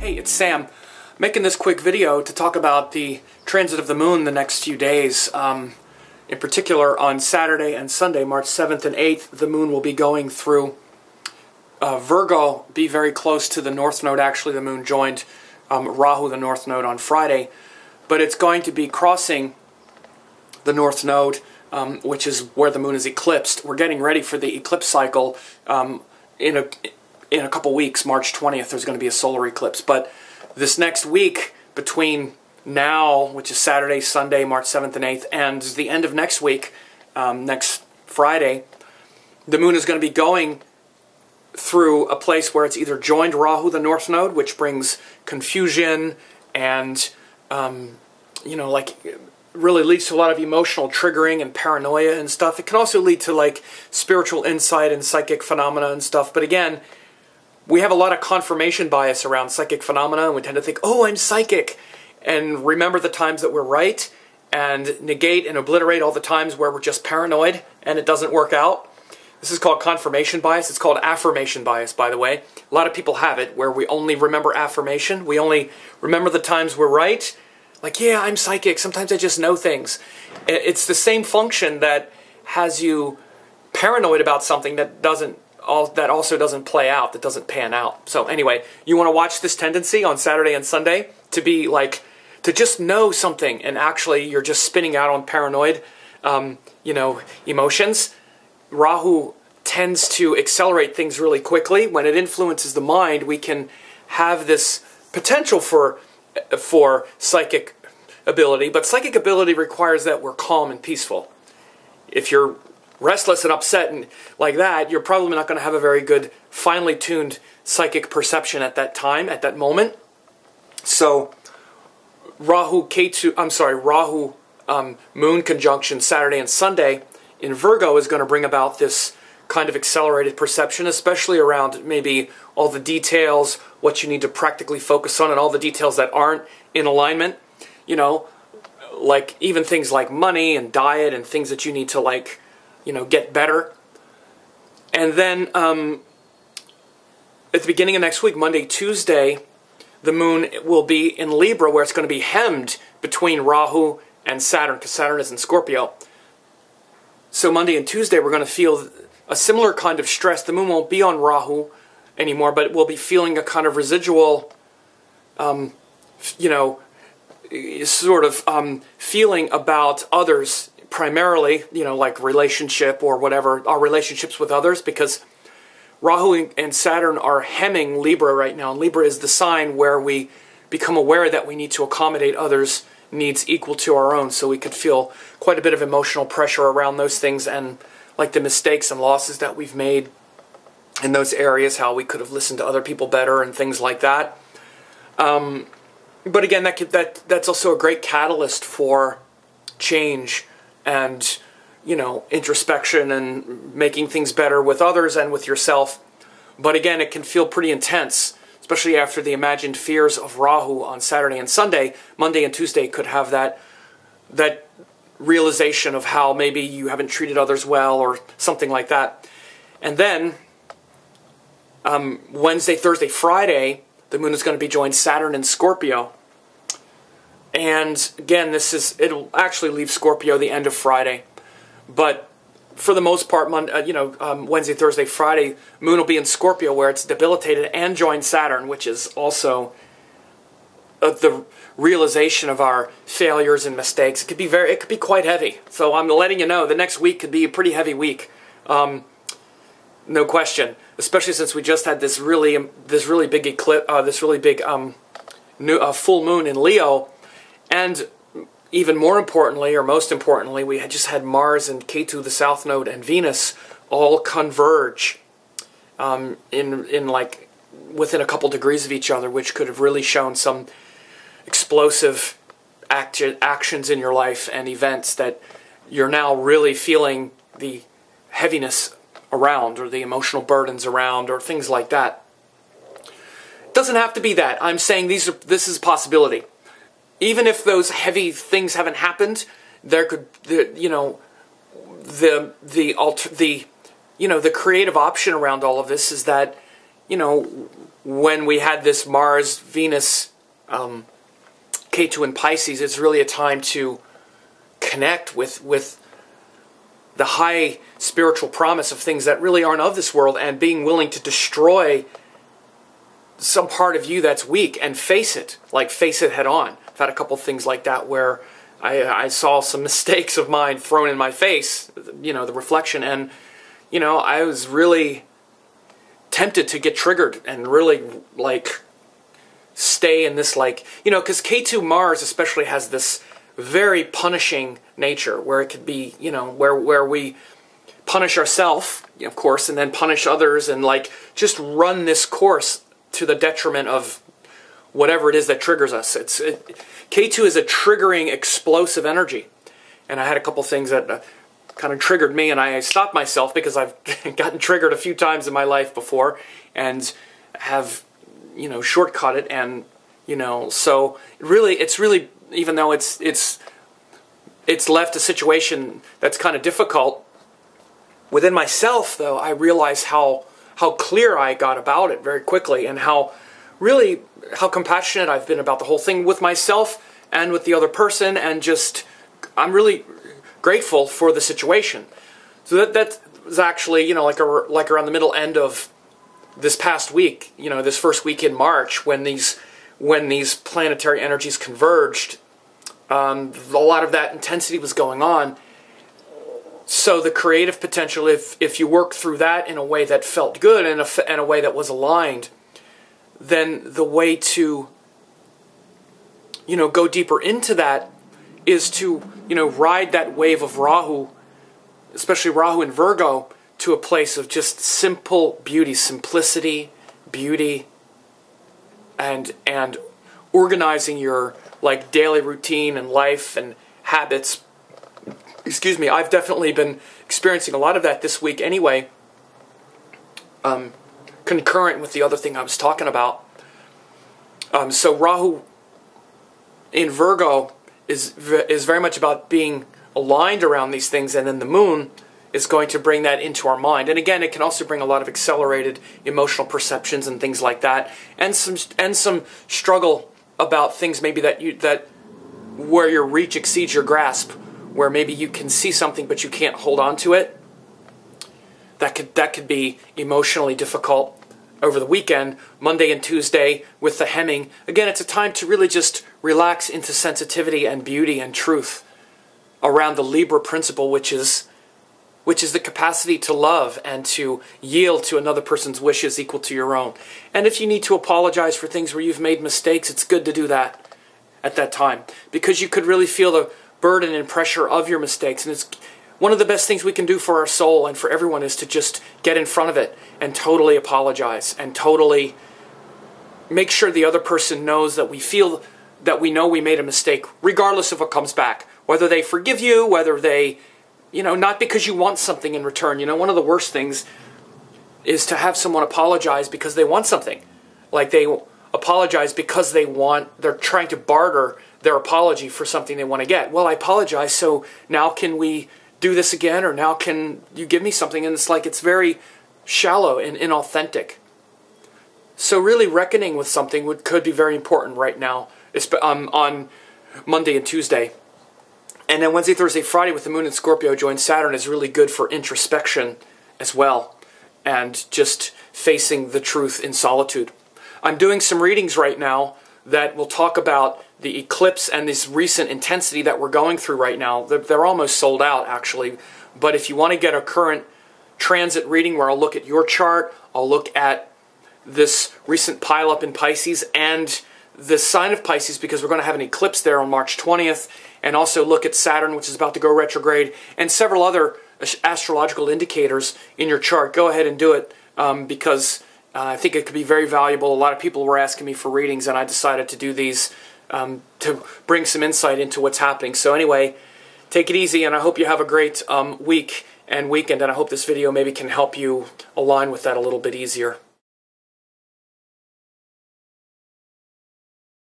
Hey, it's Sam, making this quick video to talk about the transit of the moon the next few days. In particular, on Saturday and Sunday, March 7th and 8th, the moon will be going through Virgo, be very close to the North Node. Actually, the moon joined Rahu, the North Node, on Friday. But it's going to be crossing the North Node, which is where the moon is eclipsed. We're getting ready for the eclipse cycle in a couple weeks. March 20th, there's going to be a solar eclipse. But this next week, between now, which is Saturday, Sunday, March 7th and 8th, and the end of next week, next Friday, the moon is going to be going through a place where it's either joined Rahu, the North Node, which brings confusion and, really leads to a lot of emotional triggering and paranoia and stuff. It can also lead to, like, spiritual insight and psychic phenomena and stuff. But again, we have a lot of confirmation bias around psychic phenomena, and we tend to think, oh, I'm psychic, and remember the times that we're right, and negate and obliterate all the times where we're just paranoid and it doesn't work out. This is called confirmation bias. It's called affirmation bias, by the way. A lot of people have it, where we only remember affirmation. We only remember the times we're right. Like, yeah, I'm psychic. Sometimes I just know things. It's the same function that has you paranoid about something that also doesn't play out, that doesn't pan out. So anyway, you want to watch this tendency on Saturday and Sunday to be like, to just know something, and actually you're just spinning out on paranoid, emotions. Rahu tends to accelerate things really quickly. When it influences the mind, we can have this potential for psychic ability, but psychic ability requires that we're calm and peaceful. If you're restless and upset and like that, you're probably not going to have a very good, finely tuned psychic perception at that time, at that moment. So Rahu moon conjunction Saturday and Sunday in Virgo is going to bring about this kind of accelerated perception, especially around maybe all the details, what you need to practically focus on, and all the details that aren't in alignment. Like even things like money and diet and things that you need to, get better. And then at the beginning of next week, Monday, Tuesday, the moon will be in Libra, where it's going to be hemmed between Rahu and Saturn, because Saturn is in Scorpio. So Monday and Tuesday, we're going to feel a similar kind of stress. The moon won't be on Rahu anymore, but we'll be feeling a kind of residual, feeling about others, primarily, like relationship or whatever, our relationships with others, because Rahu and Saturn are hemming Libra right now. And Libra is the sign where we become aware that we need to accommodate others' needs equal to our own, so we could feel quite a bit of emotional pressure around those things, and like the mistakes and losses that we've made in those areas, how we could have listened to other people better and things like that. But again, that's also a great catalyst for change and, introspection and making things better with others and with yourself. But again, it can feel pretty intense, especially after the imagined fears of Rahu on Saturday and Sunday. Monday and Tuesday could have that realization of how maybe you haven't treated others well or something like that. And then Wednesday, Thursday, Friday, the moon is going to be joined Saturn in Scorpio. And again, it'll actually leave Scorpio the end of Friday. But for the most part, Wednesday, Thursday, Friday, moon will be in Scorpio, where it's debilitated and joined Saturn, which is also the realization of our failures and mistakes. It could be quite heavy. So I'm letting you know, the next week could be a pretty heavy week, no question. Especially since we just had this really big eclipse, full moon in Leo, and even more importantly, or most importantly, we had just had Mars and Ketu, the South Node, and Venus all converge within a couple degrees of each other, which could have really shown some explosive actions in your life and events that you're now really feeling the heaviness around, or the emotional burdens around, or things like that. It doesn't have to be that. I'm saying this is a possibility. Even if those heavy things haven't happened, there could, the creative option around all of this is that, when we had this Mars-Venus K2 in Pisces, it's really a time to connect with the high spiritual promise of things that really aren't of this world, and being willing to destroy some part of you that's weak and face it, like face it head on. I've had a couple things like that where I saw some mistakes of mine thrown in my face, you know, the reflection, and, you know, I was really tempted to get triggered and really, like, stay in this, like, you know, because K2 Mars especially has this very punishing nature, where it could be, you know, where we punish ourselves, of course, and then punish others, and, like, just run this course to the detriment of whatever it is that triggers us. K2 is a triggering, explosive energy. And I had a couple things that kind of triggered me, and I stopped myself because I've gotten triggered a few times in my life before and have, you know, shortcut it. And, you know, so it's really, even though it's left a situation that's kind of difficult, within myself, though, I realized how clear I got about it very quickly, and how compassionate I've been about the whole thing with myself and with the other person, and just, I'm really grateful for the situation. So that was actually, you know, like around the middle end of this past week, you know, this first week in March, when these planetary energies converged, a lot of that intensity was going on. So the creative potential, if you work through that in a way that felt good and in a way that was aligned, then the way to, you know, go deeper into that is to, you know, ride that wave of Rahu, especially Rahu in Virgo, to a place of just simple beauty, simplicity, beauty, and organizing your, like, daily routine and life and habits. Excuse me, I've definitely been experiencing a lot of that this week anyway, concurrent with the other thing I was talking about. So Rahu in Virgo is very much about being aligned around these things, and then the moon is going to bring that into our mind. And again, it can also bring a lot of accelerated emotional perceptions and things like that, and some struggle about things maybe that where your reach exceeds your grasp, where maybe you can see something but you can't hold on to it. That could be emotionally difficult over the weekend, Monday and Tuesday, with the hemming. Again, it's a time to really just relax into sensitivity and beauty and truth around the Libra principle, which is the capacity to love and to yield to another person's wishes equal to your own. And if you need to apologize for things where you've made mistakes, it's good to do that at that time, because you could really feel the burden and pressure of your mistakes. And it's one of the best things we can do for our soul and for everyone, is to just get in front of it and totally apologize and totally make sure the other person knows that we feel that we know we made a mistake, regardless of what comes back. Whether they forgive you, whether they, you know, not because you want something in return. You know, one of the worst things is to have someone apologize because they want something. Like, they apologize because they're trying to barter their apology for something they want to get. Well, I apologize, so now can we do this again, or now can you give me something? And it's like, it's very shallow and inauthentic. So really reckoning with something could be very important right now, on Monday and Tuesday. And then Wednesday, Thursday, Friday, with the moon in Scorpio join Saturn, is really good for introspection as well, and just facing the truth in solitude. I'm doing some readings right now that will talk about the eclipse and this recent intensity that we're going through right now. They're almost sold out, actually. But if you want to get a current transit reading, where I'll look at your chart, I'll look at this recent pileup in Pisces and the sign of Pisces, because we're going to have an eclipse there on March 20th, and also look at Saturn, which is about to go retrograde, and several other astrological indicators in your chart. Go ahead and do it, because I think it could be very valuable. A lot of people were asking me for readings, and I decided to do these to bring some insight into what's happening. So anyway, take it easy, and I hope you have a great week and weekend, and I hope this video maybe can help you align with that a little bit easier.